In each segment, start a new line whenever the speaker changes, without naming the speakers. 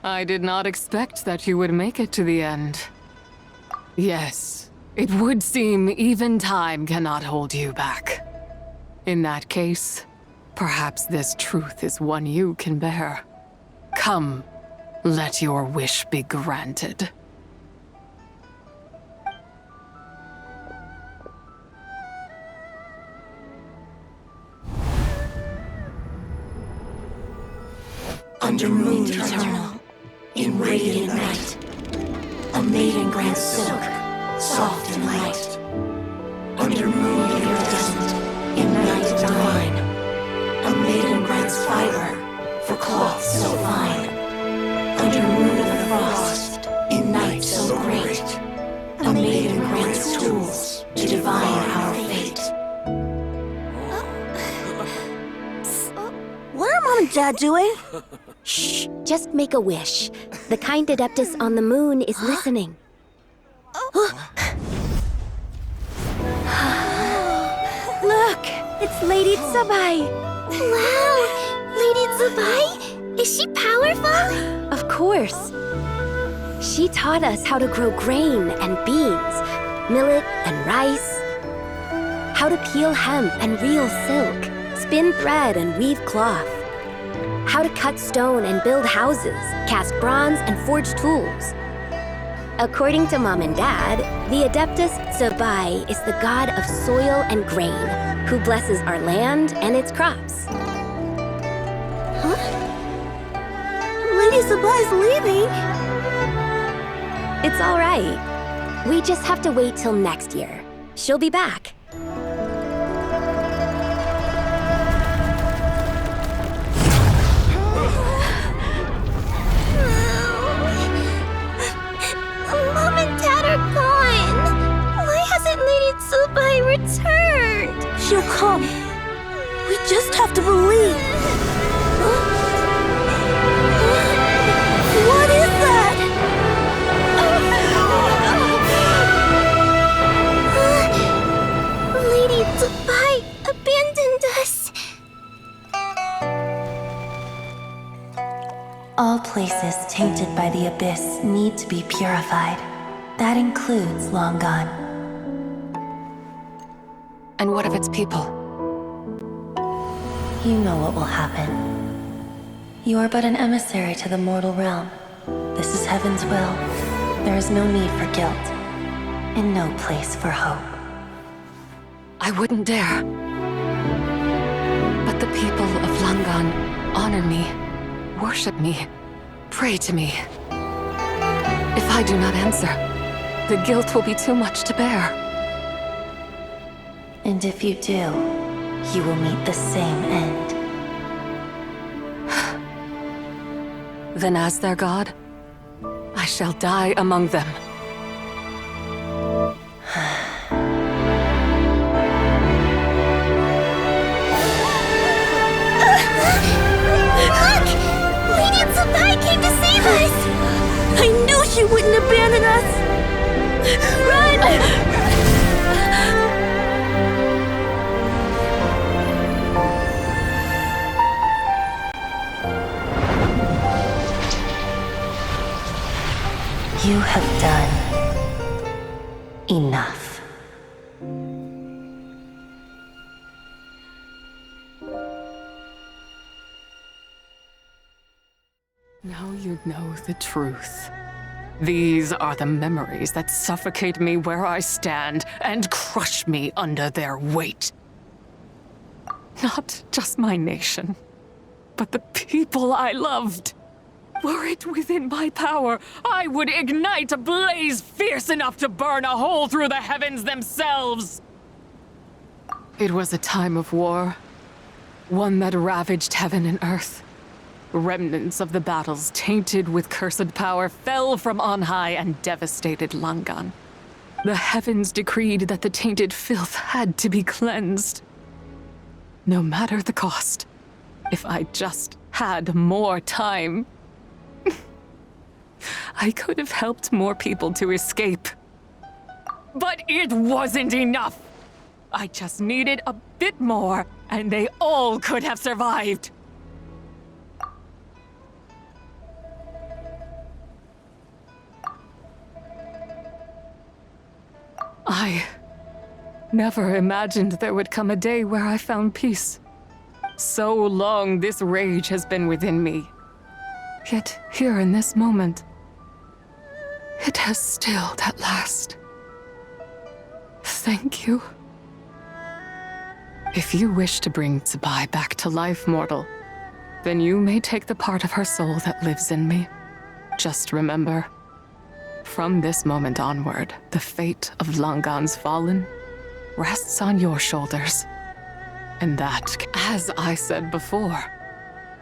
I did not expect that you would make it to the end. Yes, it would seem even time cannot hold you back. In that case, perhaps this truth is one you can bear. Come, let your wish be granted.
Under moon eternal, in radiant night, a maiden grants silk, soft and light. Under moon iridescent, in night divine, a maiden grants fiber, for cloth so fine. Under moon of the frost, in night so great, a maiden grants tools to divine our fate.
What are Mom and Dad doing?
Shh, just make a wish. The kind Adeptus on the moon is listening. Look, it's Lady Tsubai.
Wow, Lady Tsubai? Is she powerful?
Of course. She taught us how to grow grain and beans, millet and rice, how to peel hemp and reel silk, spin thread and weave cloth, how to cut stone and build houses, cast bronze and forge tools. According to Mom and Dad, the Adeptus Tsubai is the god of soil and grain, who blesses our land and its crops.
Huh? Lady Tsubai's leaving.
It's all right. We just have to wait till next year. She'll be back.
Mom and Dad are gone. Why hasn't Lady Tsubai returned?
She'll come. We just have to believe. What is that?
Lady Tsubai abandoned us.
All places tainted by the abyss need to be purified. That includes Long Gone.
And what of its people?
You know what will happen. You are but an emissary to the mortal realm. This is Heaven's will. There is no need for guilt, and no place for hope.
I wouldn't dare. But the people of Langan honor me, worship me, pray to me. If I do not answer, the guilt will be too much to bear.
And if you do, you will meet the same end.
Then as their god, I shall die among them.
Look! Lady Tsubai came to save us!
I knew she wouldn't abandon us. Run!
You have done enough.
Now you know the truth. These are the memories that suffocate me where I stand and crush me under their weight. Not just my nation, but the people I loved. Were it within my power, I would ignite a blaze fierce enough to burn a hole through the heavens themselves. It was a time of war, one that ravaged heaven and earth. Remnants of the battles tainted with cursed power fell from on high and devastated Langan. The heavens decreed that the tainted filth had to be cleansed. No matter the cost, if I just had more time, I could have helped more people to escape. But it wasn't enough! I just needed a bit more, and they all could have survived. I never imagined there would come a day where I found peace. So long this rage has been within me. Yet here in this moment, it has stilled at last. Thank you. If you wish to bring Tsubai back to life, mortal, then you may take the part of her soul that lives in me. Just remember, from this moment onward, the fate of Langan's fallen rests on your shoulders. And that, as I said before,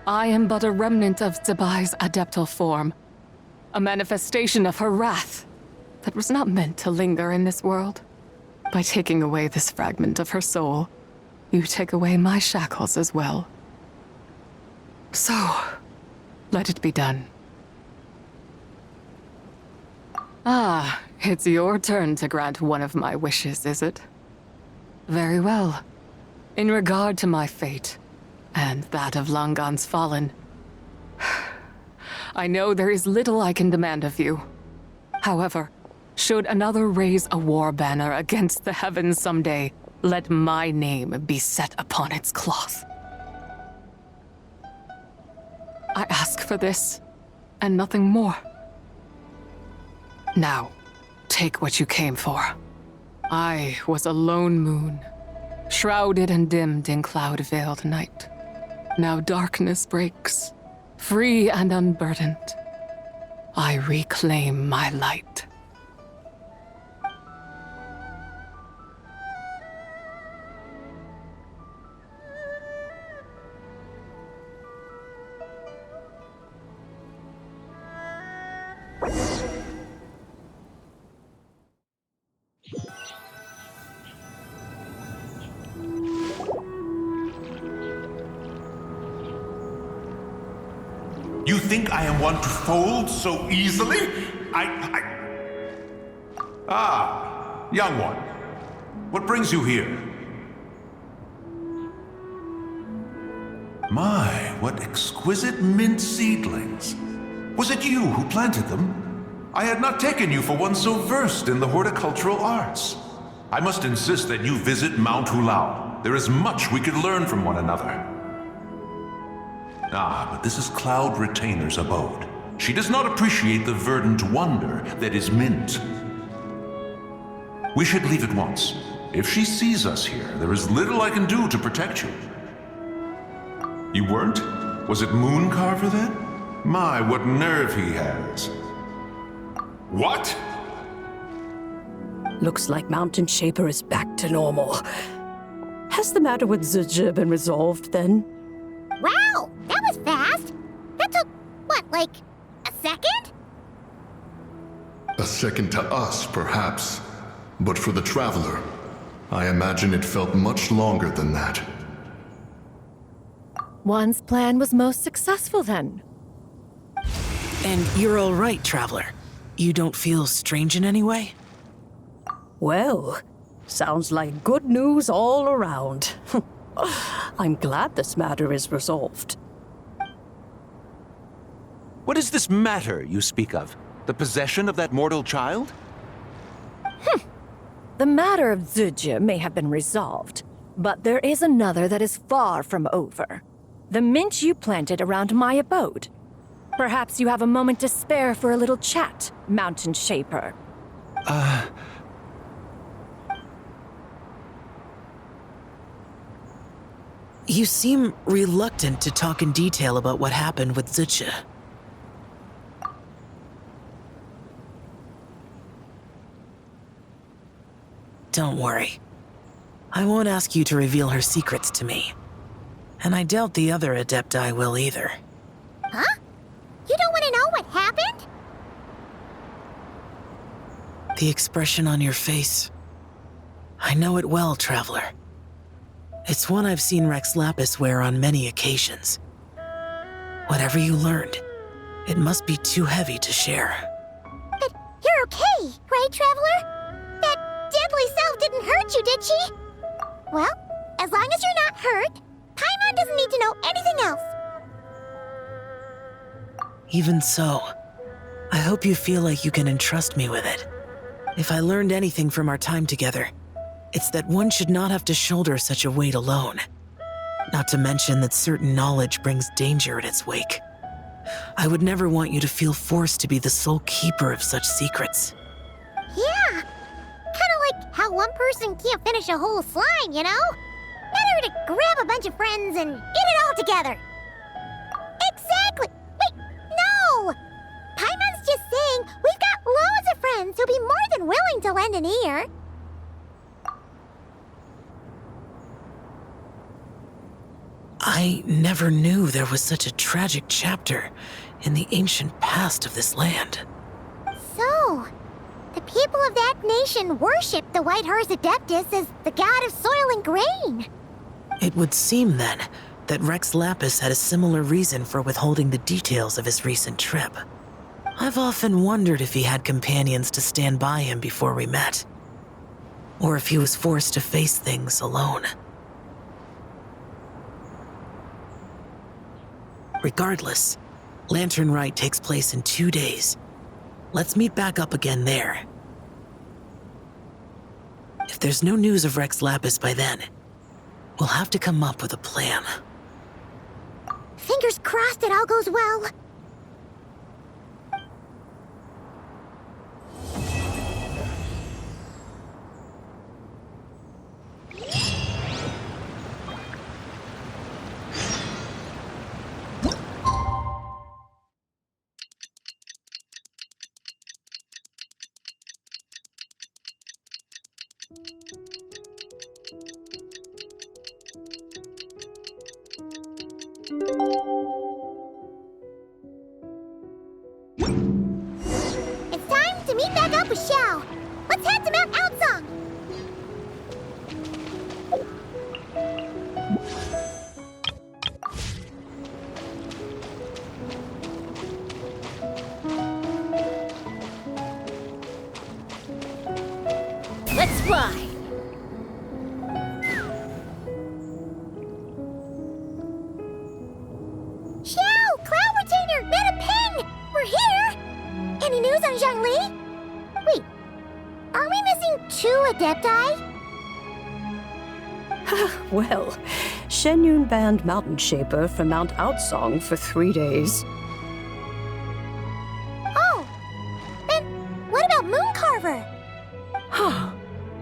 I am but a remnant of Tsubai's adeptal form, a manifestation of her wrath that was not meant to linger in this world. By taking away this fragment of her soul, you take away my shackles as well. So, let it be done. Ah, it's your turn to grant one of my wishes, is it? Very well. In regard to my fate, and that of Langan's fallen, I know there is little I can demand of you. However, should another raise a war banner against the heavens someday, let my name be set upon its cloth. I ask for this, and nothing more. Now, take what you came for. I was a lone moon, shrouded and dimmed in cloud-veiled night. Now darkness breaks, free and unburdened. I reclaim my light.
You think I am one to fold so easily? Ah, young one. What brings you here? My, what exquisite mint seedlings. Was it you who planted them? I had not taken you for one so versed in the horticultural arts. I must insist that you visit Mount Hulao. There is much we could learn from one another. Ah, but this is Cloud Retainer's abode. She does not appreciate the verdant wonder that is mint. We should leave at once. If she sees us here, there is little I can do to protect you. You weren't? Was it Mooncarver then? My, what nerve he has. What?
Looks like Mountain Shaper is back to normal. Has the matter with Zizhi been resolved then?
Wow, that was fast. That took, what, like, a second?
A second to us, perhaps. But for the Traveler, I imagine it felt much longer than that.
One's plan was most successful then.
And you're all right, Traveler. You don't feel strange in any way?
Well, sounds like good news all around. I'm glad this matter is resolved.
What is this matter you speak of? The possession of that mortal child?
The matter of Zizhi may have been resolved, but there is another that is far from over. The mint you planted around my abode. Perhaps you have a moment to spare for a little chat, Mountain Shaper.
You seem reluctant to talk in detail about what happened with Zizhi. Don't worry. I won't ask you to reveal her secrets to me. And I doubt the other Adepti will either.
Huh? You don't want to know what happened?
The expression on your face. I know it well, Traveler. It's one I've seen Rex Lapis wear on many occasions. Whatever you learned, it must be too heavy to share.
But you're okay, right, Traveler? That deadly self didn't hurt you, did she? Well, as long as you're not hurt, Paimon doesn't need to know anything else.
Even so, I hope you feel like you can entrust me with it. If I learned anything from our time together, it's that one should not have to shoulder such a weight alone. Not to mention that certain knowledge brings danger in its wake. I would never want you to feel forced to be the sole keeper of such secrets.
Yeah, kinda like how one person can't finish a whole slime, you know? Better to grab a bunch of friends and get it all together. Exactly! Wait, no! Paimon's just saying we've got loads of friends who'll be more than willing to lend an ear.
I never knew there was such a tragic chapter in the ancient past of this land.
So, the people of that nation worship the White Horse Adeptus as the god of soil and grain.
It would seem, then, that Rex Lapis had a similar reason for withholding the details of his recent trip. I've often wondered if he had companions to stand by him before we met, or if he was forced to face things alone. Regardless, Lantern Rite takes place in 2 days. Let's meet back up again there. If there's no news of Rex Lapis by then, we'll have to come up with a plan.
Fingers crossed it all goes well. It's time to meet back up with Xiao. Let's head to Mount Outsong. Let's fly. Xiao, Cloud Retainer, Meta Ping! We're here! Any news on Zhongli? Wait, are we missing 2 Adepti?
Well, Shenyun banned Mountain Shaper from Mount Outsong for 3 days.
Oh, then what about Mooncarver?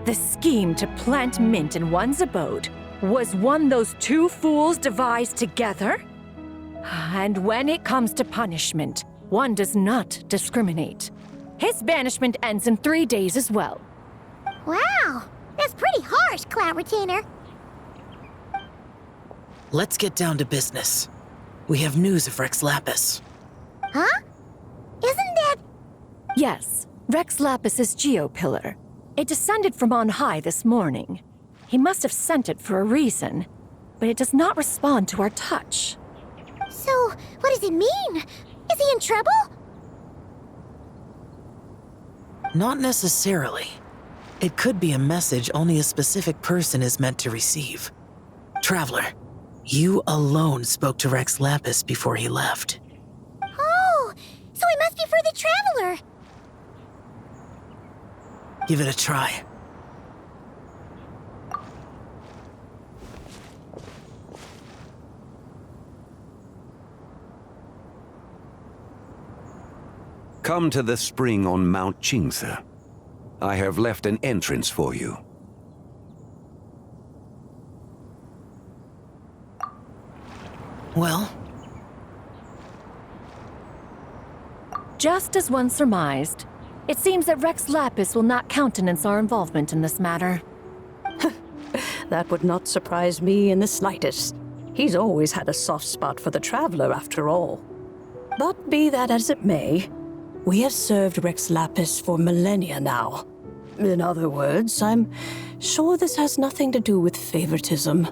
The scheme to plant mint in one's abode was one those 2 fools devised together? And when it comes to punishment, one does not discriminate. His banishment ends in 3 days as well.
Wow, that's pretty harsh, Cloud Retainer.
Let's get down to business. We have news of Rex Lapis.
Huh? Isn't that...
Yes, Rex Lapis's Geopillar. It descended from on high this morning. He must have sent it for a reason, but it does not respond to our touch.
So, what does it mean? Is he in trouble?
Not necessarily. It could be a message only a specific person is meant to receive. Traveler, you alone spoke to Rex Lapis before he left.
Oh, so it must be for the Traveler.
Give it a try.
Come to the spring on Mount Qingse. I have left an entrance for you.
Well?
Just as one surmised, it seems that Rex Lapis will not countenance our involvement in this matter.
That would not surprise me in the slightest. He's always had a soft spot for the Traveler, after all. But be that as it may, we have served Rex Lapis for millennia now. In other words, I'm sure this has nothing to do with favoritism.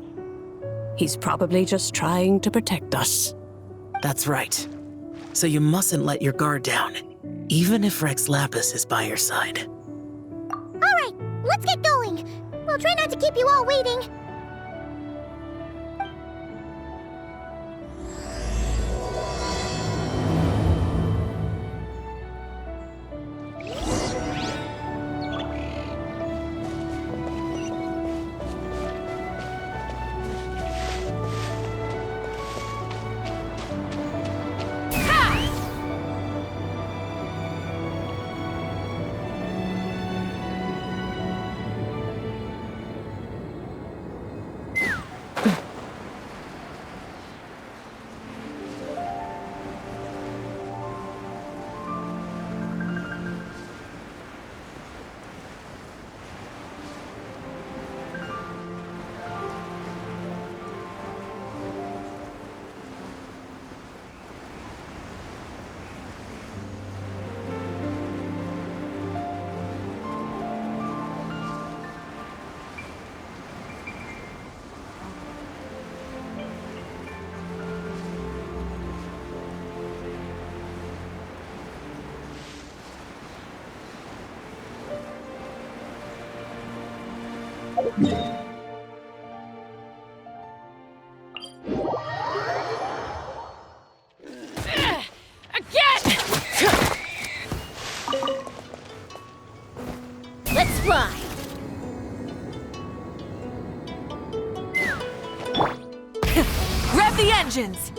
He's probably just trying to protect us.
That's right. So you mustn't let your guard down, even if Rex Lapis is by your side.
All right, let's get going. We'll try not to keep you all waiting. Let's fly!
Rev the engines!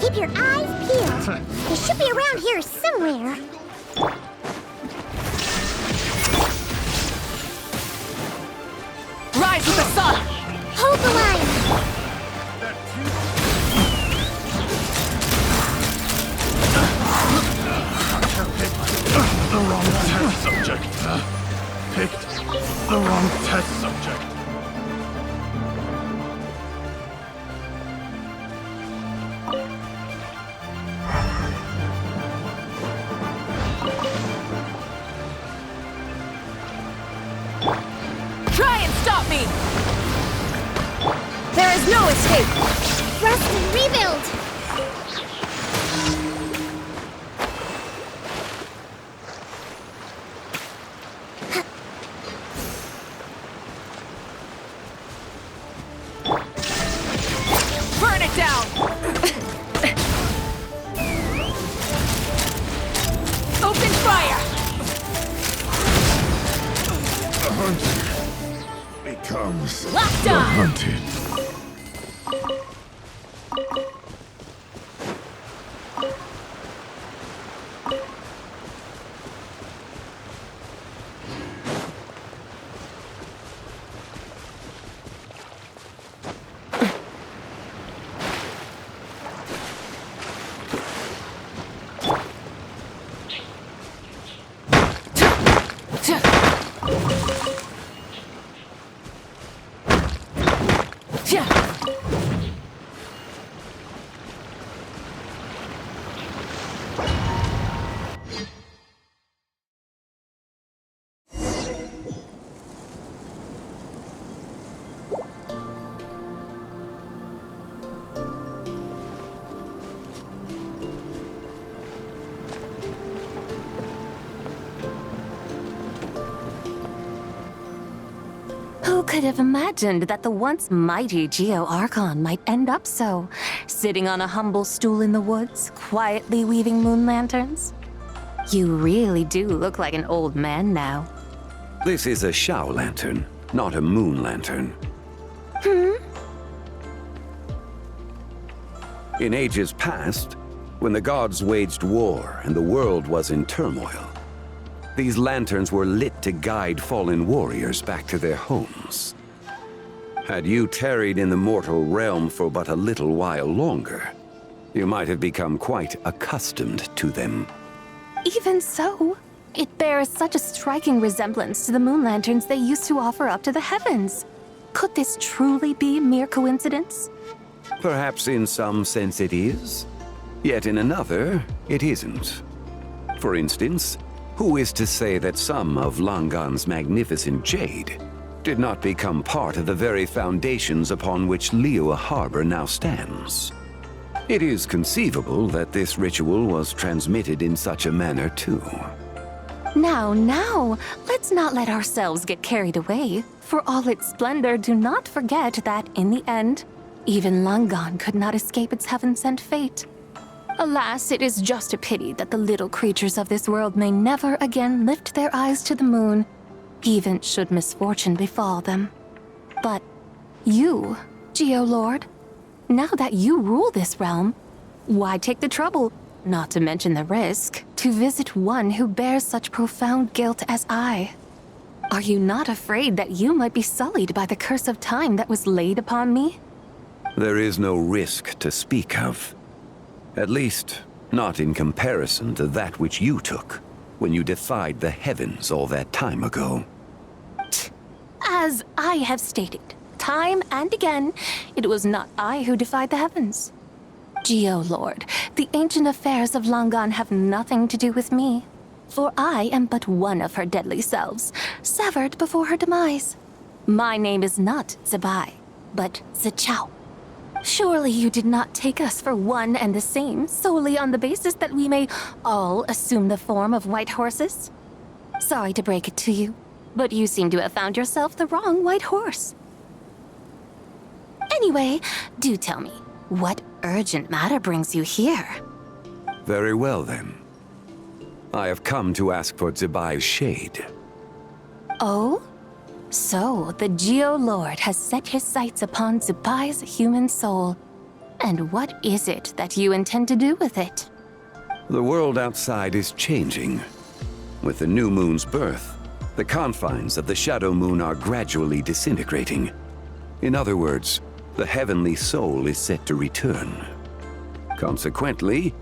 Keep your eyes peeled. They should be around here somewhere.
Rise with the sun!
Hold the line!
The wrong test subject. Picked the wrong test subject.
Try and stop me! There is no escape!
Rest and rebuild!
Burn it down! Open fire!
The hunted becomes
Locked
the
on!
hunted.
Who could have imagined that the once mighty Geo Archon might end up so, sitting on a humble stool in the woods, quietly weaving moon lanterns? You really do look like an old man now.
This is a Shao lantern, not a moon lantern. In ages past, when the gods waged war and the world was in turmoil, these lanterns were lit to guide fallen warriors back to their homes. Had you tarried in the mortal realm for but a little while longer, you might have become quite accustomed to them.
Even so, it bears such a striking resemblance to the moon lanterns they used to offer up to the heavens. Could this truly be mere coincidence?
Perhaps in some sense it is, yet in another, it isn't. For instance, who is to say that some of Langan's magnificent jade did not become part of the very foundations upon which Liyue Harbor now stands? It is conceivable that this ritual was transmitted in such a manner too.
Now, let's not let ourselves get carried away. For all its splendor, do not forget that, in the end, even Langan could not escape its heaven-sent fate. Alas, it is just a pity that the little creatures of this world may never again lift their eyes to the moon, even should misfortune befall them. But you, Geolord, now that you rule this realm, why take the trouble, not to mention the risk, to visit one who bears such profound guilt as I? Are you not afraid that you might be sullied by the curse of time that was laid upon me?
There is no risk to speak of. At least, not in comparison to that which you took when you defied the heavens all that time ago.
As I have stated, time and again, it was not I who defied the heavens. Geolord, the ancient affairs of Langan have nothing to do with me, for I am but one of her deadly selves, severed before her demise. My name is not Zibai, but Zichao. Surely you did not take us for one and the same solely on the basis that we may all assume the form of white horses? Sorry to break it to you, but you seem to have found yourself the wrong white horse. Anyway, do tell me, what urgent matter brings you here?
Very well, then. I have come to ask for Zibai's shade.
Oh? So, the Geo-Lord has set his sights upon Zibai's human soul. And what is it that you intend to do with it?
The world outside is changing. With the new moon's birth, the confines of the Shadow Moon are gradually disintegrating. In other words, the heavenly soul is set to return. Consequently,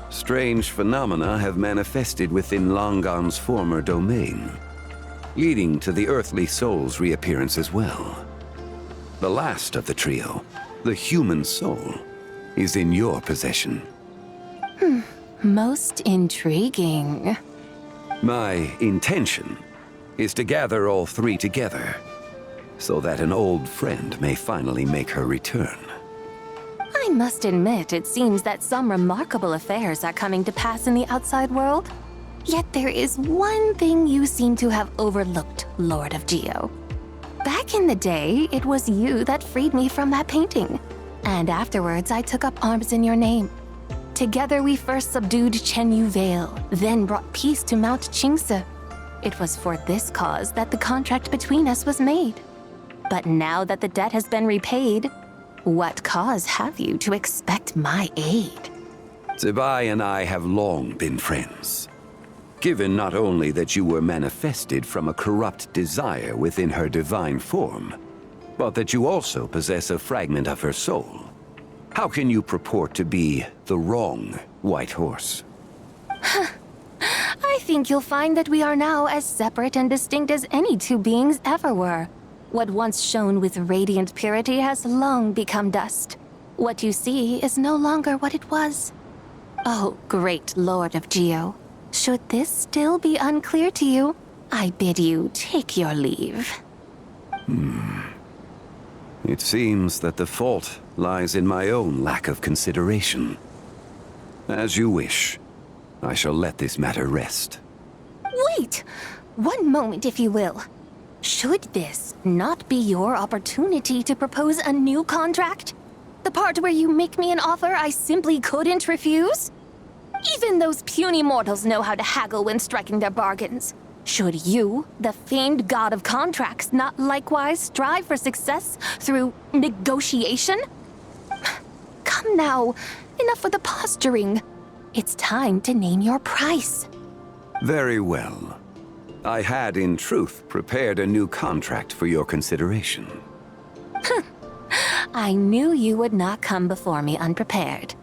strange phenomena have manifested within Longan's former domain, leading to the earthly soul's reappearance as well. The last of the trio, the human soul, is in your possession.
Most intriguing.
My intention is to gather all three together, so that an old friend may finally make her return.
I must admit, it seems that some remarkable affairs are coming to pass in the outside world. Yet there is one thing you seem to have overlooked, Lord of Geo. Back in the day, it was you that freed me from that painting. And afterwards, I took up arms in your name. Together, we first subdued Chenyu Vale, then brought peace to Mount Qingse. It was for this cause that the contract between us was made. But now that the debt has been repaid, what cause have you to expect my aid?
Zibai and I have long been friends. Given not only that you were manifested from a corrupt desire within her divine form, but that you also possess a fragment of her soul, how can you purport to be the wrong white horse?
I think you'll find that we are now as separate and distinct as any two beings ever were. What once shone with radiant purity has long become dust. What you see is no longer what it was. Oh, great Lord of Geo. Should this still be unclear to you, I bid you take your leave.
It seems that the fault lies in my own lack of consideration. As you wish. I shall let this matter rest.
Wait! One moment, if you will. Should this not be your opportunity to propose a new contract? The part where you make me an offer I simply couldn't refuse? Even those puny mortals know how to haggle when striking their bargains. Should you, the famed god of contracts, not likewise strive for success through negotiation? Come now, enough with the posturing. It's time to name your price.
Very well. I had, in truth, prepared a new contract for your consideration.
I knew you would not come before me unprepared.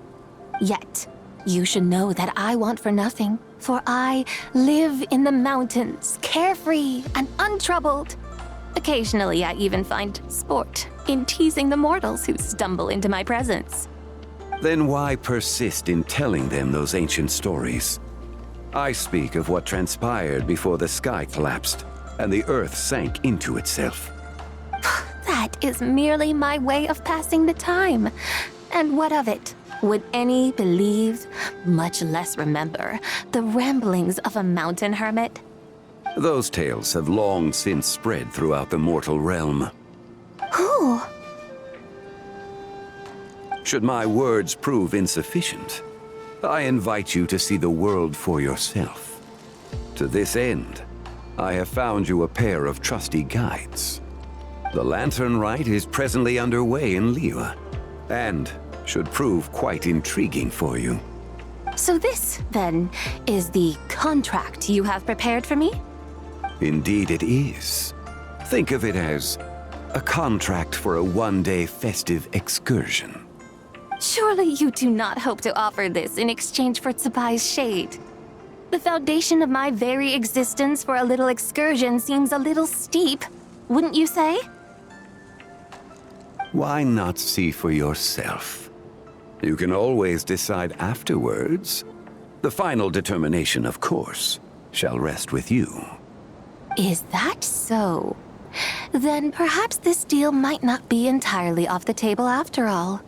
Yet, you should know that I want for nothing, for I live in the mountains, carefree and untroubled. Occasionally, I even find sport in teasing the mortals who stumble into my presence.
Then why persist in telling them those ancient stories? I speak of what transpired before the sky collapsed and the earth sank into itself.
That is merely my way of passing the time. And what of it? Would any believe, much less remember, the ramblings of a mountain hermit?
Those tales have long since spread throughout the mortal realm.
Who?
Should my words prove insufficient, I invite you to see the world for yourself. To this end, I have found you a pair of trusty guides. The lantern rite is presently underway in Liyue, and should prove quite intriguing for you.
So this, then, is the contract you have prepared for me?
Indeed it is. Think of it as a contract for a one-day festive excursion.
Surely you do not hope to offer this in exchange for Zibai's shade. The foundation of my very existence for a little excursion seems a little steep, wouldn't you say?
Why not see for yourself? You can always decide afterwards. The final determination, of course, shall rest with you.
Is that so? Then perhaps this deal might not be entirely off the table after all.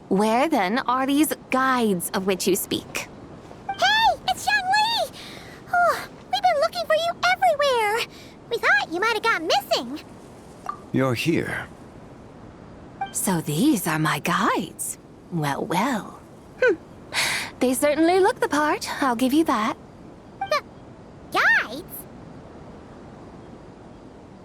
Where then are these guides of which you speak?
Hey, it's Xiangli! Oh, coming?
You're here.
So these are my guides. Well, well. They certainly look the part, I'll give you that.
Guides?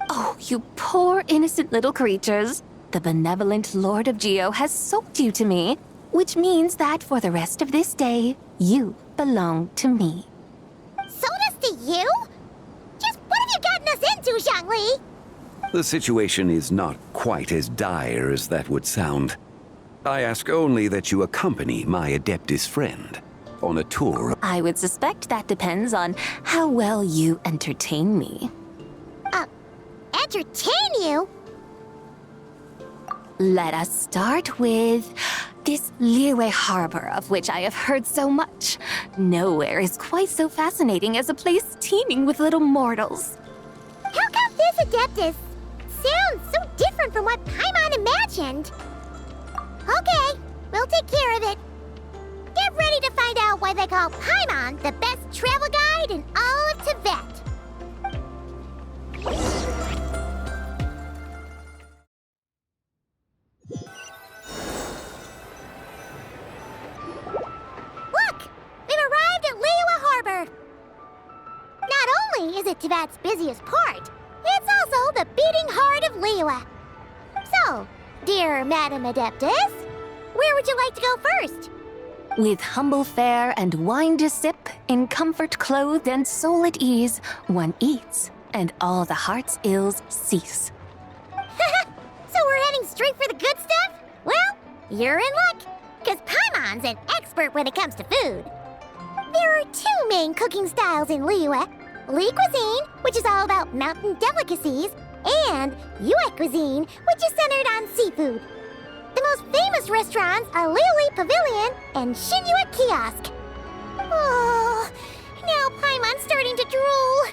Oh, you poor innocent little creatures. The benevolent Lord of Geo has sold you to me, which means that for the rest of this day, you belong to me.
Sold us to you? Just what have you gotten us into, Zhongli?
The situation is not quite as dire as that would sound. I ask only that you accompany my Adeptus friend on a tour.
I would suspect that depends on how well you entertain me.
Entertain you?
Let us start with this Liyue Harbor, of which I have heard so much. Nowhere is quite so fascinating as a place teeming with little mortals.
How come this Adeptus sounds so different from what Paimon imagined? Okay, we'll take care of it. Get ready to find out why they call Paimon the best travel guide in all of Tibet. Look! We've arrived at Liyue Harbor. Not only is it Tibet's busiest port, it's also the beating heart of Liyue. So, dear Madam Adeptus, where would you like to go first?
With humble fare and wine to sip, in comfort clothed and soul at ease, one eats, and all the heart's ills cease.
So we're heading straight for the good stuff? Well, you're in luck, because Paimon's an expert when it comes to food. There are two main cooking styles in Liyue. Li cuisine, which is all about mountain delicacies, and Yue cuisine, which is centered on seafood. The most famous restaurants are Liuli Pavilion and Shinyue Kiosk. Oh, now Paimon's starting to drool.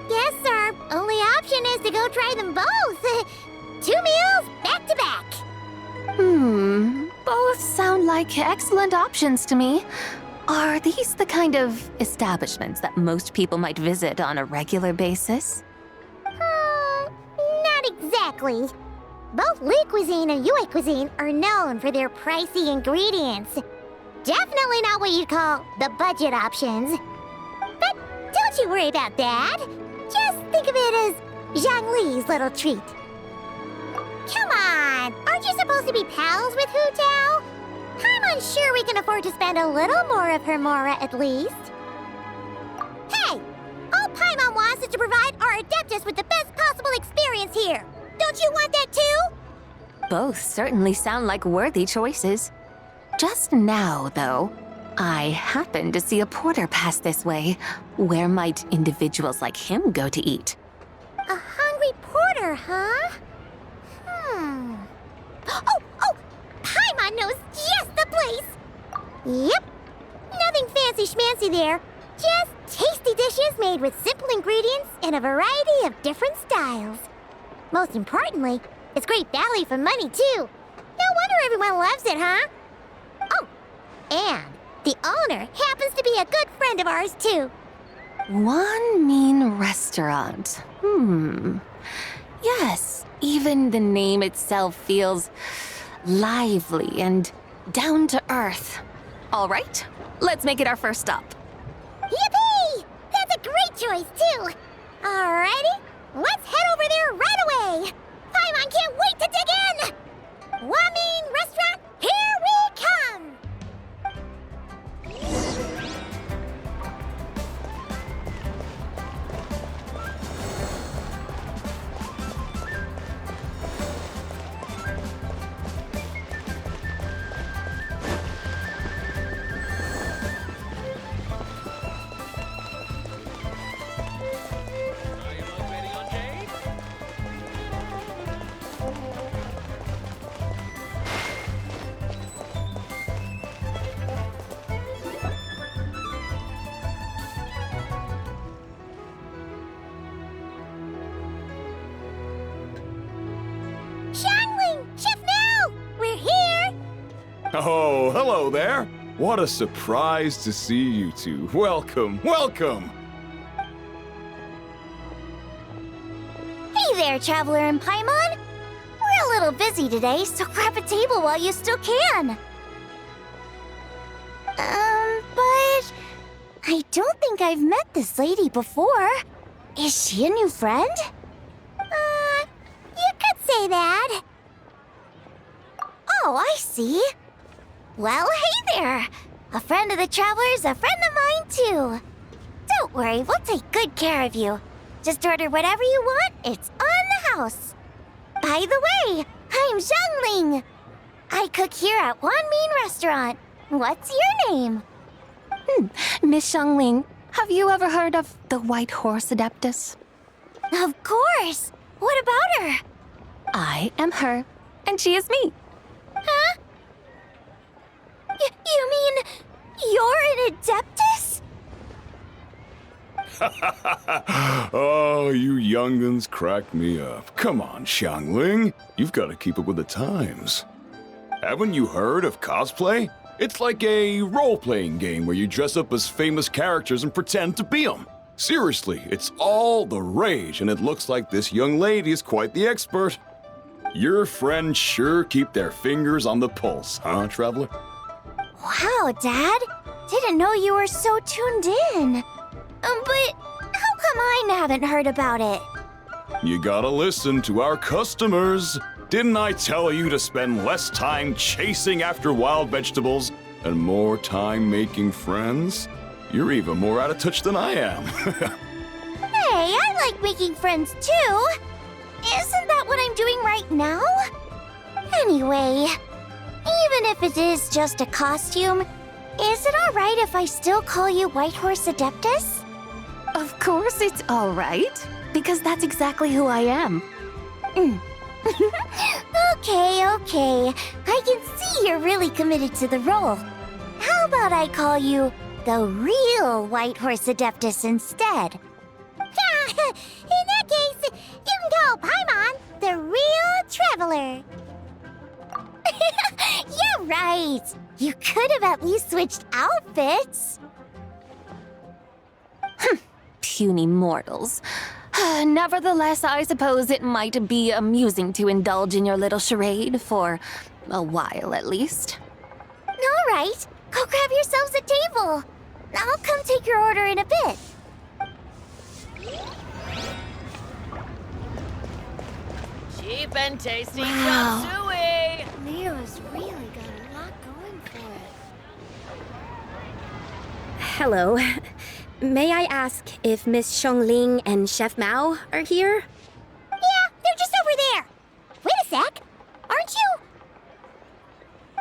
Guess our only option is to go try them both. 2 meals back to back.
Both sound like excellent options to me. Are these the kind of establishments that most people might visit on a regular basis?
Not exactly. Both Li cuisine and Yue cuisine are known for their pricey ingredients. Definitely not what you'd call the budget options. But don't you worry about that. Just think of it as Zhongli's little treat. Come on, aren't you supposed to be pals with Hu Tao? I'm unsure we can afford to spend a little more of her mora at least. Hey, all Paimon wants is to provide our Adeptus with the best possible experience here. Don't you want that too?
Both certainly sound like worthy choices. Just now, though, I happened to see a porter pass this way. Where might individuals like him go to eat?
A hungry porter, huh? Oh! Paimon knows just the place! Yep. Nothing fancy schmancy there. Just tasty dishes made with simple ingredients in a variety of different styles. Most importantly, it's great value for money, too. No wonder everyone loves it, huh? Oh, and the owner happens to be a good friend of ours, too.
One mean restaurant. Yes, even the name itself feels lively and down to earth. All right, let's make it our first stop.
Yippee! That's a great choice, too. Alrighty, let's head over there right away. Paimon can't wait to dig in. Wamin Restaurant, here we come.
Oh, hello there. What a surprise to see you two. Welcome, welcome.
Hey there, there, Traveler and Paimon. We're a little busy today, so grab a table while you still can. But I don't think I've met this lady before. Is she a new friend? You could say that. Oh, I see. Well, hey there. A friend of the Traveler's a friend of mine, too. Don't worry, we'll take good care of you. Just order whatever you want, it's on the house. By the way, I'm Zhangling. I cook here at Wanmin Restaurant. What's your name?
Miss Xiangling, have you ever heard of the White Horse Adeptus?
Of course. What about her?
I am her, and she is me.
Huh? You mean you're an Adeptus?
Oh, you young'uns crack me up. Come on, Xiangling. You've got to keep up with the times. Haven't you heard of cosplay? It's like a role-playing game where you dress up as famous characters and pretend to be them. Seriously, it's all the rage, and it looks like this young lady is quite the expert. Your friends sure keep their fingers on the pulse, huh, Traveler?
Wow, Dad. Didn't know you were so tuned in. But how come I haven't heard about it?
You gotta listen to our customers. Didn't I tell you to spend less time chasing after wild vegetables and more time making friends? You're even more out of touch than I am.
Hey, I like making friends too. Isn't that what I'm doing right now? Anyway, even if it is just a costume, is it alright if I still call you White Horse Adeptus?
Of course it's all right, because that's exactly who I am.
Okay. I can see you're really committed to the role. How about I call you the real White Horse Adeptus instead? In that case, you can call Paimon the real Traveler. Yeah, right. You could have at least switched outfits.
Puny mortals. Nevertheless, I suppose it might be amusing to indulge in your little charade for a while at least.
All right, go grab yourselves a table. I'll come take your order in a bit.
Cheap and tasty
Wow.
chop suey.
Leo's really got a lot going for it.
Hello. May I ask if Miss Xiangling and Chef Mao are here?
Yeah, they're just over there. Wait a sec. Aren't you?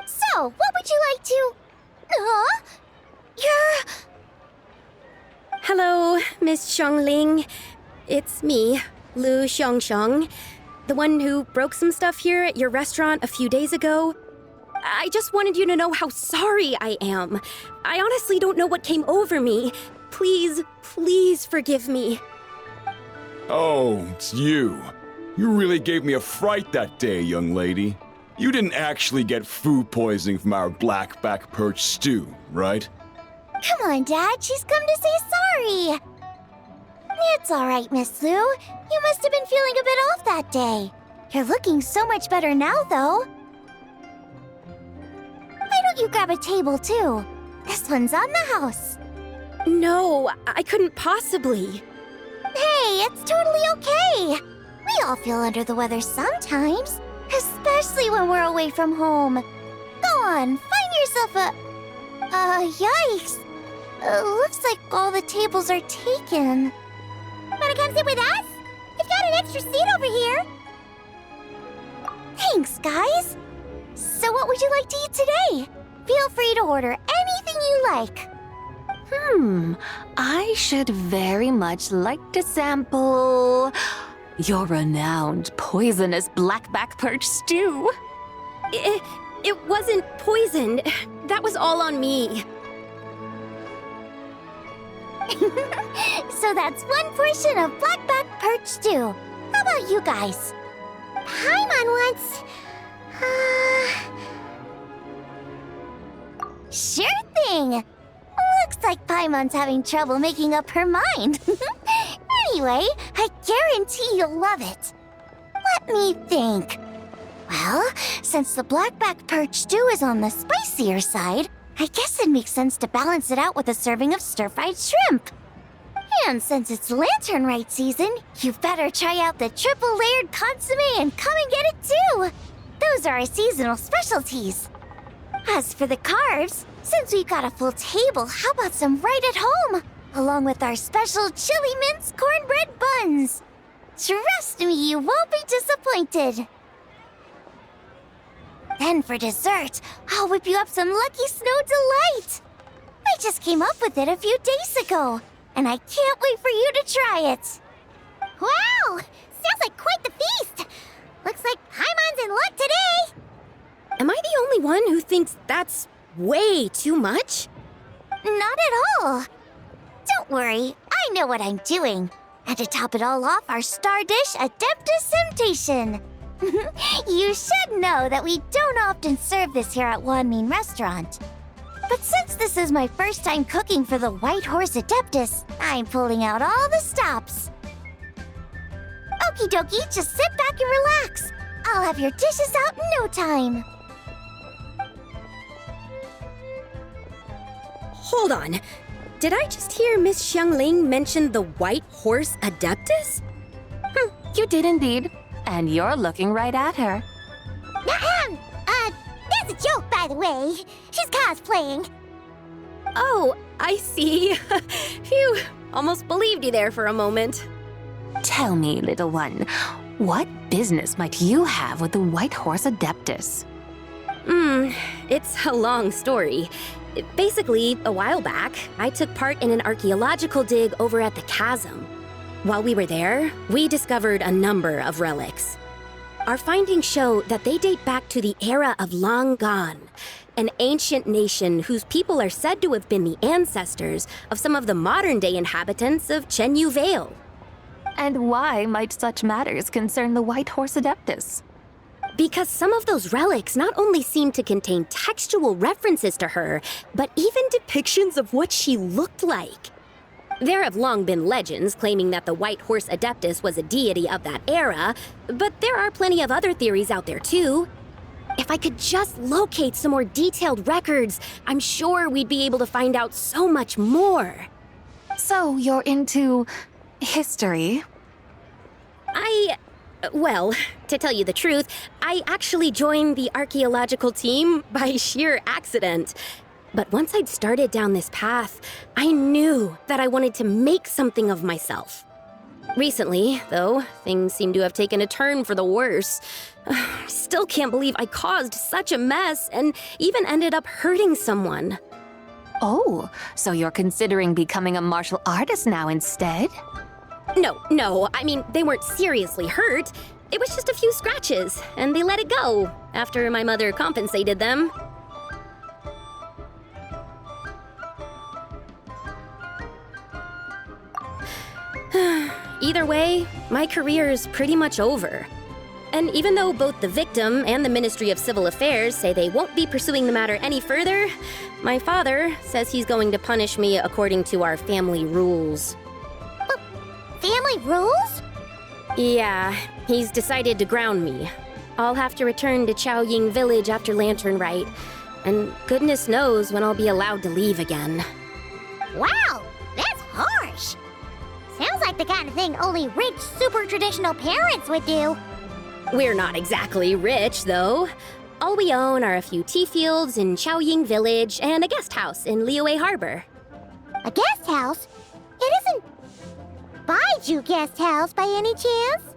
So, what would you like to... Huh? You're...
Hello, Miss Xiangling. It's me, Lu Xiangxiang, the one who broke some stuff here at your restaurant a few days ago. I just wanted you to know how sorry I am. I honestly don't know what came over me. Please forgive me.
Oh, it's you. You really gave me a fright that day, young lady. You didn't actually get food poisoning from our black-back perch stew, right?
Come on, Dad. She's come to say sorry. It's all right, Miss Lu. You must have been feeling a bit off that day. You're looking so much better now, though. Why don't you grab a table, too? This one's on the house.
No, I couldn't possibly.
Hey, it's totally okay. We all feel under the weather sometimes, especially when we're away from home. Go on, find yourself a... yikes. Looks like all the tables are taken. Wanna come sit with us? We've got an extra seat over here. Thanks, guys. So what would you like to eat today? Feel free to order anything you like.
I should very much like to sample your renowned poisonous blackback perch stew. It wasn't poisoned. That was all on me.
So that's one portion of blackback perch stew. How about you guys? Paimon wants... Sure thing! Looks like Paimon's having trouble making up her mind. Anyway, I guarantee you'll love it. Let me think. Well, since the blackback perch stew is on the spicier side, I guess it makes sense to balance it out with a serving of stir-fried shrimp. And since it's Lantern Rite season, you better try out the triple-layered consomme and come and get it too! Those are our seasonal specialties. As for the carbs, since we've got a full table, how about some right at home? Along with our special chili mince cornbread buns. Trust me, you won't be disappointed. Then for dessert, I'll whip you up some Lucky Snow Delight. I just came up with it a few days ago, and I can't wait for you to try it. Wow! Sounds like quite the feast! Looks like Paimon's in luck today!
Am I the only one who thinks that's way too much?
Not at all. Don't worry, I know what I'm doing. And to top it all off, our star dish, Adeptus Temptation. You should know that we don't often serve this here at Wanmin Restaurant. But since this is my first time cooking for the White Horse Adeptus, I'm pulling out all the stops. Okie dokie, just sit back and relax. I'll have your dishes out in no time.
Hold on. Did I just hear Miss Xiangling mention the White Horse Adeptus?
You did indeed. And you're looking right at her.
Ahem! That's a joke, by the way. She's cosplaying.
Oh, I see. Phew, almost believed you there for a moment.
Tell me, little one, what business might you have with the White Horse Adeptus?
It's a long story. Basically, a while back, I took part in an archaeological dig over at the chasm. While we were there, we discovered a number of relics. Our findings show that they date back to the era of Long Gone, an ancient nation whose people are said to have been the ancestors of some of the modern-day inhabitants of Chenyu Vale.
And why might such matters concern the White Horse Adeptus?
Because some of those relics not only seem to contain textual references to her, but even depictions of what she looked like. There have long been legends claiming that the White Horse Adeptus was a deity of that era, but there are plenty of other theories out there too. If I could just locate some more detailed records, I'm sure we'd be able to find out so much more.
So you're into history?
Well, to tell you the truth, I actually joined the archaeological team by sheer accident. But once I'd started down this path, I knew that I wanted to make something of myself. Recently, though, things seem to have taken a turn for the worse. Still can't believe I caused such a mess and even ended up hurting someone.
Oh, so you're considering becoming a martial artist now instead?
No, I mean, they weren't seriously hurt. It was just a few scratches, and they let it go after my mother compensated them. Either way, my career is pretty much over. And even though both the victim and the Ministry of Civil Affairs say they won't be pursuing the matter any further, my father says he's going to punish me according to our family rules.
Family rules?
Yeah, he's decided to ground me. I'll have to return to Chaoying Village after Lantern Rite, and goodness knows when I'll be allowed to leave again.
Wow, that's harsh. Sounds like the kind of thing only rich, super traditional parents would do.
We're not exactly rich, though. All we own are a few tea fields in Chaoying Village and a guest house in Liyue Harbor.
A guest house? It isn't Baiju Guest House by any chance?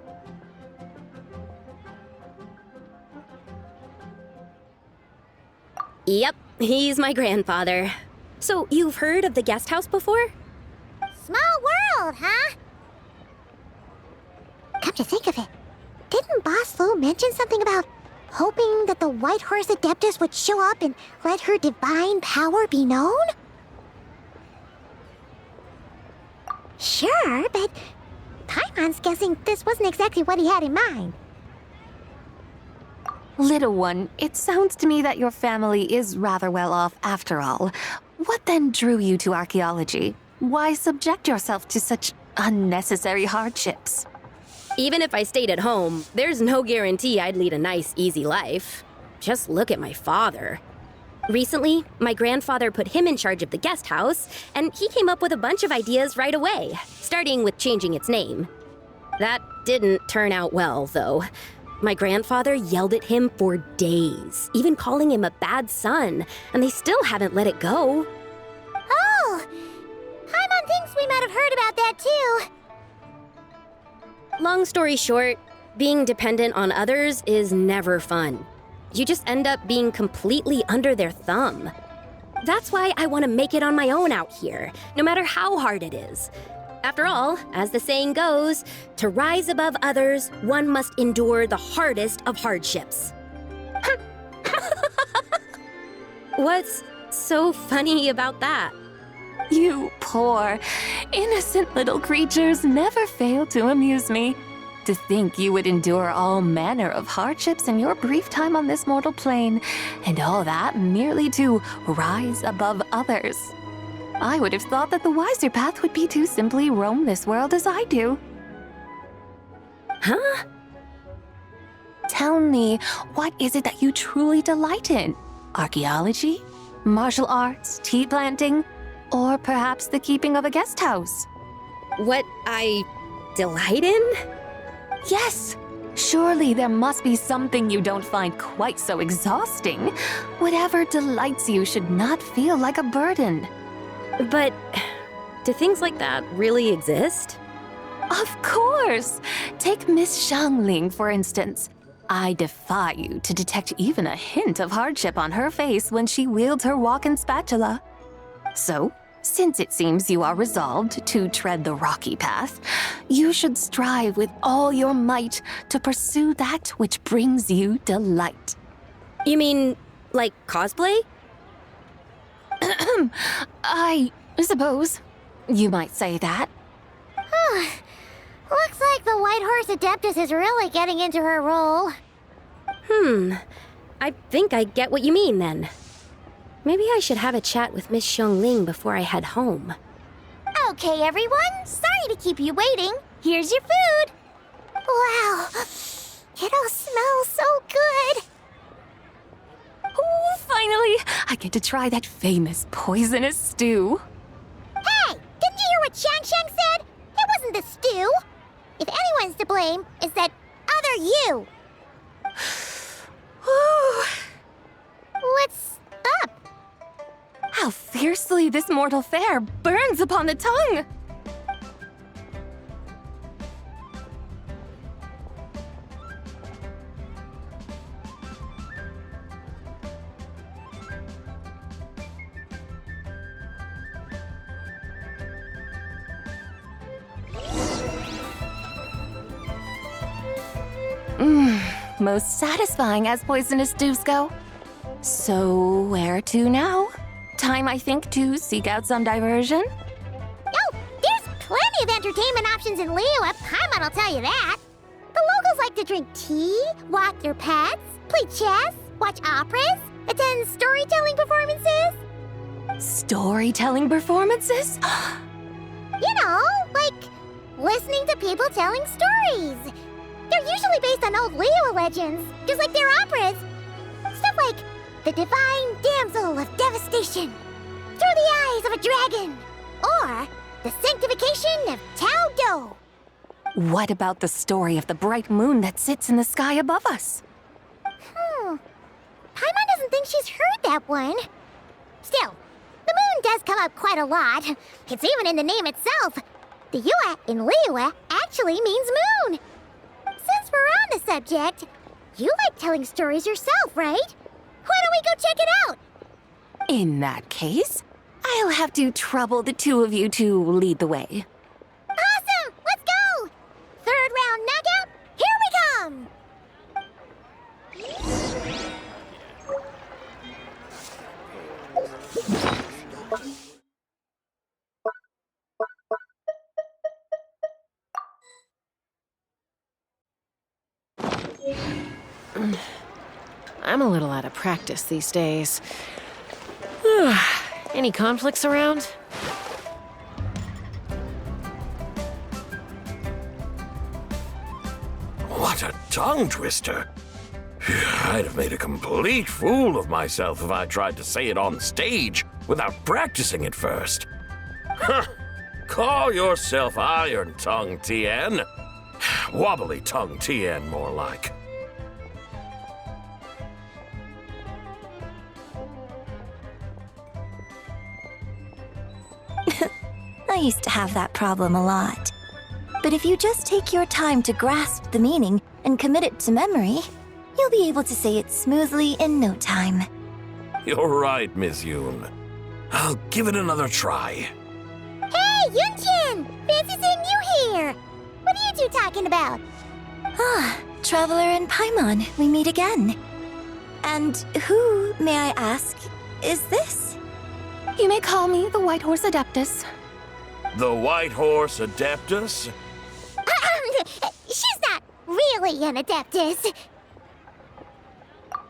Yep, he's my grandfather. So you've heard of the guest house before?
Small world, huh? Come to think of it, didn't Boss Lu mention something about hoping that the White Horse Adeptus would show up and let her divine power be known? Sure, but Paimon's guessing this wasn't exactly what he had in mind.
Little one, it sounds to me that your family is rather well off after all. What then drew you to archaeology? Why subject yourself to such unnecessary hardships?
Even if I stayed at home, there's no guarantee I'd lead a nice, easy life. Just look at my father. Recently, my grandfather put him in charge of the guest house, and he came up with a bunch of ideas right away, starting with changing its name. That didn't turn out well, though. My grandfather yelled at him for days, even calling him a bad son, and they still haven't let it go.
Oh! Paimon thinks we might have heard about that too.
Long story short, being dependent on others is never fun. You just end up being completely under their thumb. That's why I want to make it on my own out here, no matter how hard it is. After all, as the saying goes, to rise above others, one must endure the hardest of hardships. What's so funny about that?
You poor, innocent little creatures never fail to amuse me. To think you would endure all manner of hardships in your brief time on this mortal plane, and all that merely to rise above others. I would have thought that the wiser path would be to simply roam this world as I do.
Huh?
Tell me, what is it that you truly delight in? Archaeology? Martial arts? Tea planting? Or perhaps the keeping of a guest house?
What I delight in?
Yes! Surely there must be something you don't find quite so exhausting. Whatever delights you should not feel like a burden.
But do things like that really exist?
Of course! Take Miss Xiangling, for instance. I defy you to detect even a hint of hardship on her face when she wields her walking spatula. So, since it seems you are resolved to tread the rocky path, you should strive with all your might to pursue that which brings you delight.
You mean, like cosplay?
I suppose you might say that.
Looks like the White Horse Adeptus is really getting into her role.
I think I get what you mean then. Maybe I should have a chat with Miss Xiangling before I head home.
Okay, everyone. Sorry to keep you waiting. Here's your food. Wow. It all smells so good.
Oh, finally! I get to try that famous poisonous stew.
Hey! Didn't you hear what Shang said? It wasn't the stew. If anyone's to blame, it's that other you. What's up?
How fiercely this mortal fare burns upon the tongue! Most satisfying as poisonous stews go. So, where to now? Time, I think, to seek out some diversion?
Oh, there's plenty of entertainment options in Liyue. Paimon will tell you that. The locals like to drink tea, walk their pets, play chess, watch operas, attend storytelling performances.
Storytelling performances?
You know, like listening to people telling stories. They're usually based on old Liyue legends, just like their operas. Stuff like The Divine Damsel of Devastation, Through the Eyes of a Dragon, or The Sanctification of Tao Do.
What about the story of the bright moon that sits in the sky above us?
Paimon doesn't think she's heard that one. Still, the moon does come up quite a lot. It's even in the name itself. The Yue in Liyue actually means moon. Since we're on the subject, you like telling stories yourself, right? Why don't we go check it out?
In that case, I'll have to trouble the two of you to lead the way.
Awesome! Let's go! Third round knockout, here we come!
I'm a little out of practice these days. Any conflicts around?
tongue twister. I'd have made a complete fool of myself if I tried to say it on stage without practicing it first. Huh. Call yourself Iron Tongue, Tien. Wobbly Tongue, Tien, more like.
I used to have that problem a lot. But if you just take your time to grasp the meaning and commit it to memory, you'll be able to say it smoothly in no time.
You're right, Miss Yoon. I'll give it another try.
Hey, Yunchin! Fancy seeing you here! What are you two talking about?
Ah, Traveler and Paimon, we meet again. And who, may I ask, is this?
You may call me the White Horse Adeptus.
The White Horse Adeptus?
She's not really an Adeptus.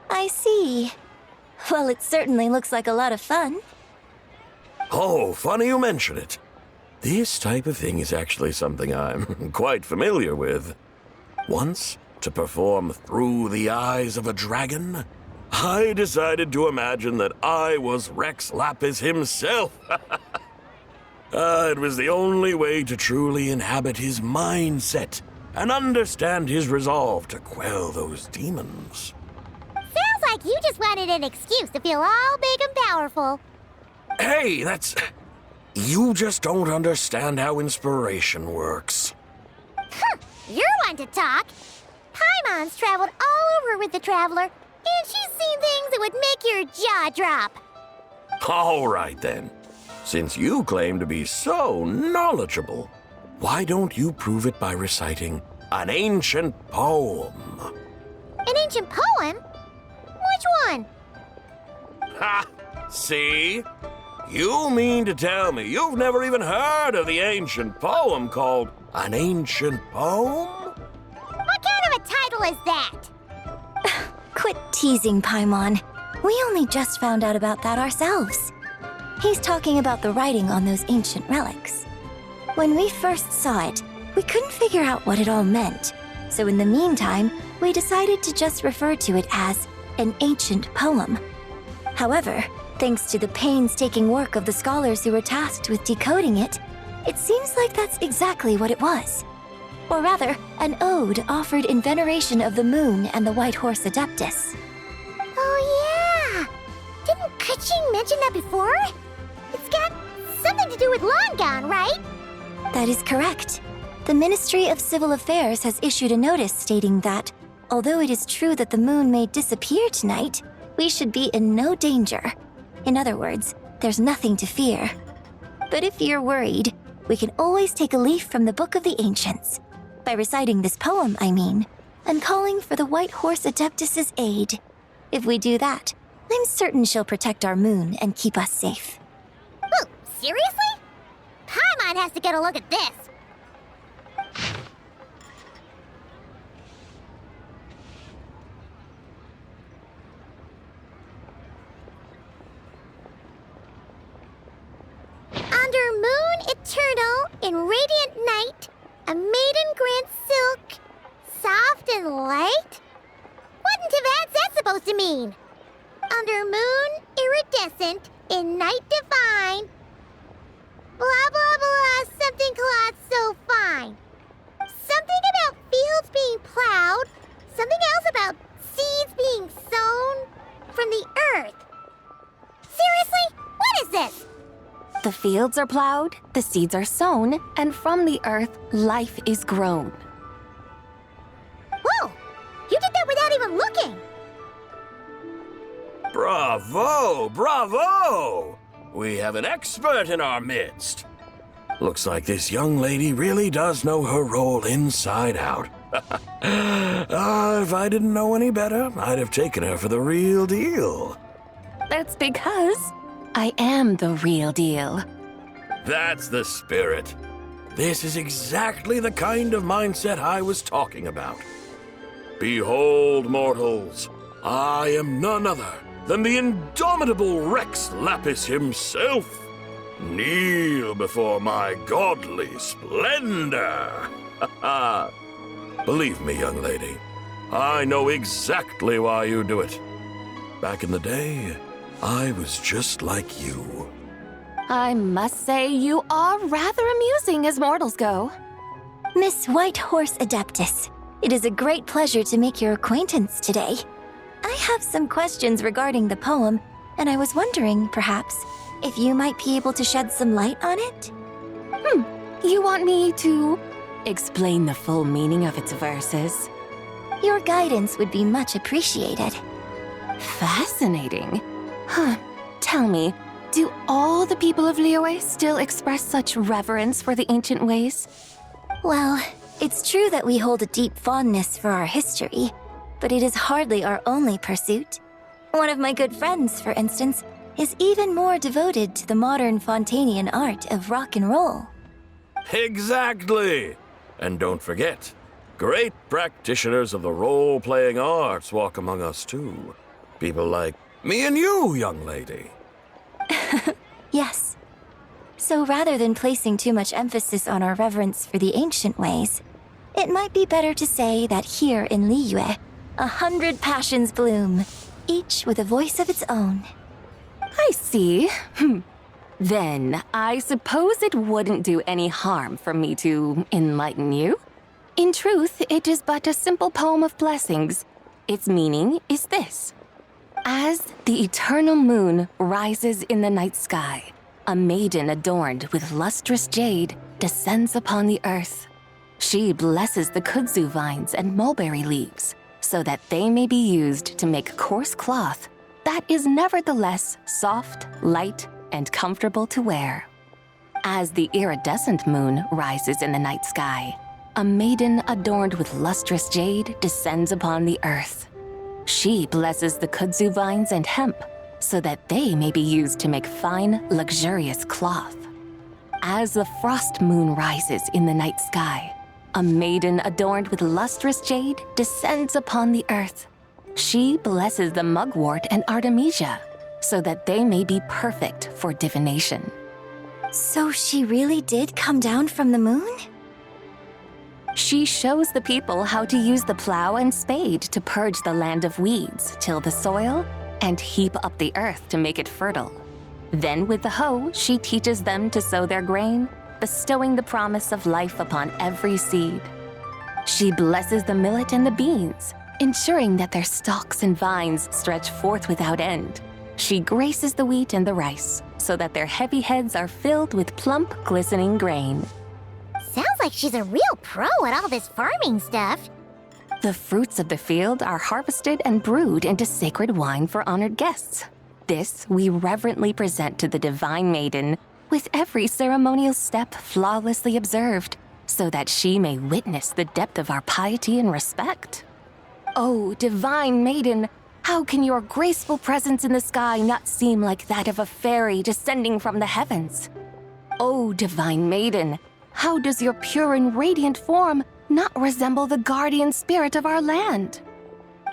I see. Well, it certainly looks like a lot of fun.
Oh, funny you mention it. This type of thing is actually something I'm quite familiar with. Once, to perform Through the Eyes of a Dragon, I decided to imagine that I was Rex Lapis himself. It was the only way to truly inhabit his mindset and understand his resolve to quell those demons.
Sounds like you just wanted an excuse to feel all big and powerful.
Hey, that's... You just don't understand how inspiration works.
You're one to talk. Paimon's traveled all over with the Traveler, and she's seen things that would make your jaw drop.
All right, then. Since you claim to be so knowledgeable, why don't you prove it by reciting an ancient poem?
An ancient poem? Which one?
Ha! See? You mean to tell me you've never even heard of the ancient poem called An Ancient Poem?
What kind of a title is that?
Quit teasing, Paimon. We only just found out about that ourselves. He's talking about the writing on those ancient relics. When we first saw it, we couldn't figure out what it all meant. So in the meantime, we decided to just refer to it as an ancient poem. However, thanks to the painstaking work of the scholars who were tasked with decoding it, it seems like that's exactly what it was. Or rather, an ode offered in veneration of the moon and the White Horse Adeptus.
Oh yeah! Didn't Kuching mention that before? It's got something to do with Longan, right?
That is correct. The Ministry of Civil Affairs has issued a notice stating that, although it is true that the moon may disappear tonight, we should be in no danger. In other words, there's nothing to fear. But if you're worried, we can always take a leaf from the Book of the Ancients. By reciting this poem, I mean, and calling for the White Horse Adeptus's aid. If we do that, I'm certain she'll protect our moon and keep us safe.
Oh, seriously? Paimon has to get a look at this. Under moon eternal, in radiant night, a maiden grants silk, soft and light? What in Tivat's that supposed to mean? Under moon iridescent, in night divine, blah blah blah, something cloth so fine. Something about fields being plowed, something else about seeds being sown from the earth. Seriously? What is this?
The fields are plowed, the seeds are sown, and from the earth, life is grown.
Whoa! You did that without even looking!
Bravo! Bravo! We have an expert in our midst. Looks like this young lady really does know her role inside out. If I didn't know any better, I'd have taken her for the real deal.
That's because I am the real deal.
That's the spirit. This is exactly the kind of mindset I was talking about. Behold, mortals, I am none other than the indomitable Rex Lapis himself. Kneel before my godly splendor. Believe me, young lady, I know exactly why you do it. Back in the day, I was just like you.
I must say you are rather amusing as mortals go.
Miss Whitehorse Adeptus, it is a great pleasure to make your acquaintance today. I have some questions regarding the poem, and I was wondering, perhaps, if you might be able to shed some light on it?
You want me to explain the full meaning of its verses?
Your guidance would be much appreciated.
Fascinating. Tell me, do all the people of Liyue still express such reverence for the ancient ways?
Well, it's true that we hold a deep fondness for our history, but it is hardly our only pursuit. One of my good friends, for instance, is even more devoted to the modern Fontanian art of rock and roll.
Exactly! And don't forget, great practitioners of the role-playing arts walk among us too. People like me and you, young lady.
Yes. So rather than placing too much emphasis on our reverence for the ancient ways, it might be better to say that here in Liyue, 100 passions bloom, each with a voice of its own.
I see. Then, I suppose it wouldn't do any harm for me to enlighten you. In truth, it is but a simple poem of blessings. Its meaning is this. As the eternal moon rises in the night sky, a maiden adorned with lustrous jade descends upon the earth. She blesses the kudzu vines and mulberry leaves, so that they may be used to make coarse cloth that is nevertheless soft, light, and comfortable to wear. As the iridescent moon rises in the night sky, a maiden adorned with lustrous jade descends upon the earth. She blesses the kudzu vines and hemp, so that they may be used to make fine, luxurious cloth. As the frost moon rises in the night sky, a maiden adorned with lustrous jade descends upon the earth. She blesses the mugwort and artemisia, so that they may be perfect for divination.
So she really did come down from the moon?
She shows the people how to use the plow and spade to purge the land of weeds, till the soil, and heap up the earth to make it fertile. Then with the hoe, she teaches them to sow their grain, bestowing the promise of life upon every seed. She blesses the millet and the beans, ensuring that their stalks and vines stretch forth without end. She graces the wheat and the rice, so that their heavy heads are filled with plump, glistening grain.
Sounds like she's a real pro at all this farming stuff.
The fruits of the field are harvested and brewed into sacred wine for honored guests. This we reverently present to the divine maiden, with every ceremonial step flawlessly observed, so that she may witness the depth of our piety and respect. Oh, divine maiden, how can your graceful presence in the sky not seem like that of a fairy descending from the heavens? Oh, divine maiden, how does your pure and radiant form not resemble the guardian spirit of our land?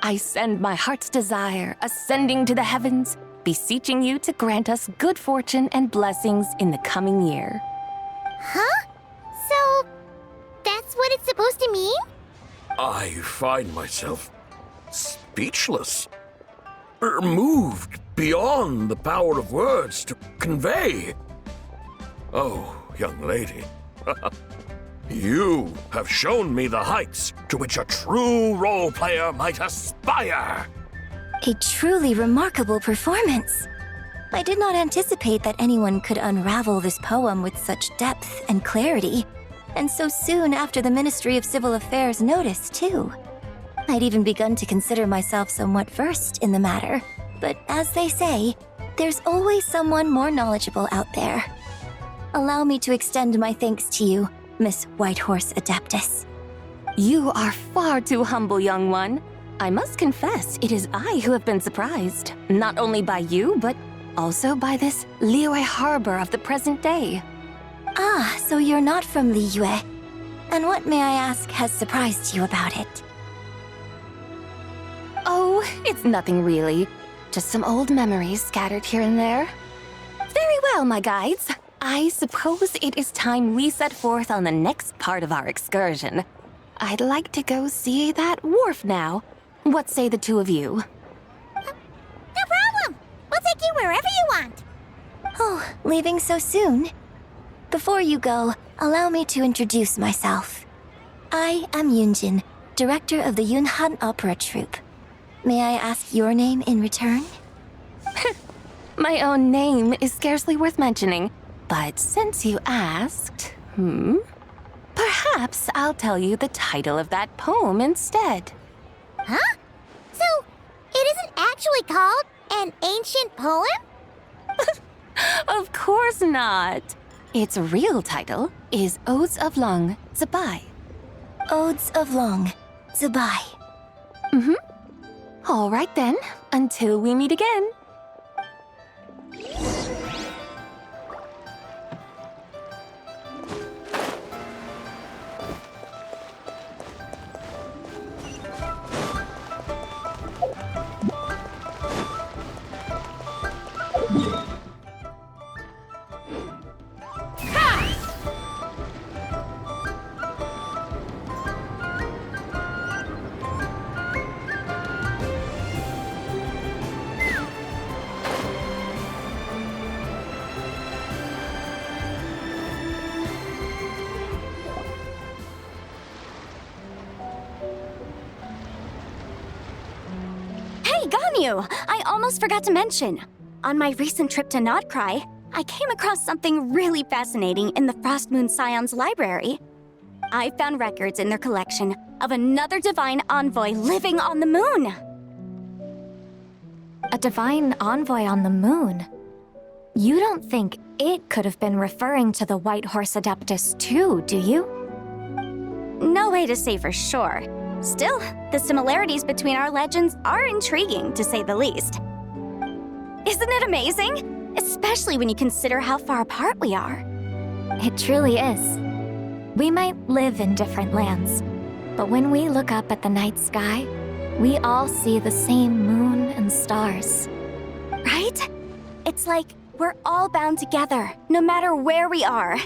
I send my heart's desire, ascending to the heavens, beseeching you to grant us good fortune and blessings in the coming year.
Huh? So, that's what it's supposed to mean?
I find myself speechless, moved beyond the power of words to convey. Oh, young lady, you have shown me the heights to which a true role player might aspire.
A truly remarkable performance. I did not anticipate that anyone could unravel this poem with such depth and clarity, and so soon after the Ministry of Civil Affairs noticed, too. I'd even begun to consider myself somewhat versed in the matter, but as they say, there's always someone more knowledgeable out there. Allow me to extend my thanks to you, Miss Whitehorse Adeptus.
You are far too humble, young one. I must confess, it is I who have been surprised, not only by you, but also by this Liyue harbor of the present day.
Ah, so you're not from Liyue. And what, may I ask, has surprised you about it?
Oh, it's nothing really. Just some old memories scattered here and there. Very well, my guides. I suppose it is time we set forth on the next part of our excursion.
I'd like to go see that wharf now. What say the two of you?
No problem! We'll take you wherever you want.
Oh, leaving so soon? Before you go, allow me to introduce myself. I am Yunjin, director of the Yunhan Opera Troupe. May I ask your name in return?
My own name is scarcely worth mentioning, but since you asked, perhaps I'll tell you the title of that poem instead.
Huh? So, it isn't actually called an ancient poem?
Of course not. Its real title is Odes of Long Zabai.
Odes of Long Zabai.
All right then, until we meet again.
I almost forgot to mention. On my recent trip to Notcry, I came across something really fascinating in the Frost Moon Scion's library. I found records in their collection of another divine envoy living on the moon.
A divine envoy on the moon? You don't think it could have been referring to the White Horse Adeptus too, do you?
No way to say for sure. Still, the similarities between our legends are intriguing, to say the least. Isn't it amazing? Especially when you consider how far apart we are.
It truly is. We might live in different lands, but when we look up at the night sky, we all see the same moon and stars.
Right? It's like we're all bound together, no matter where we are.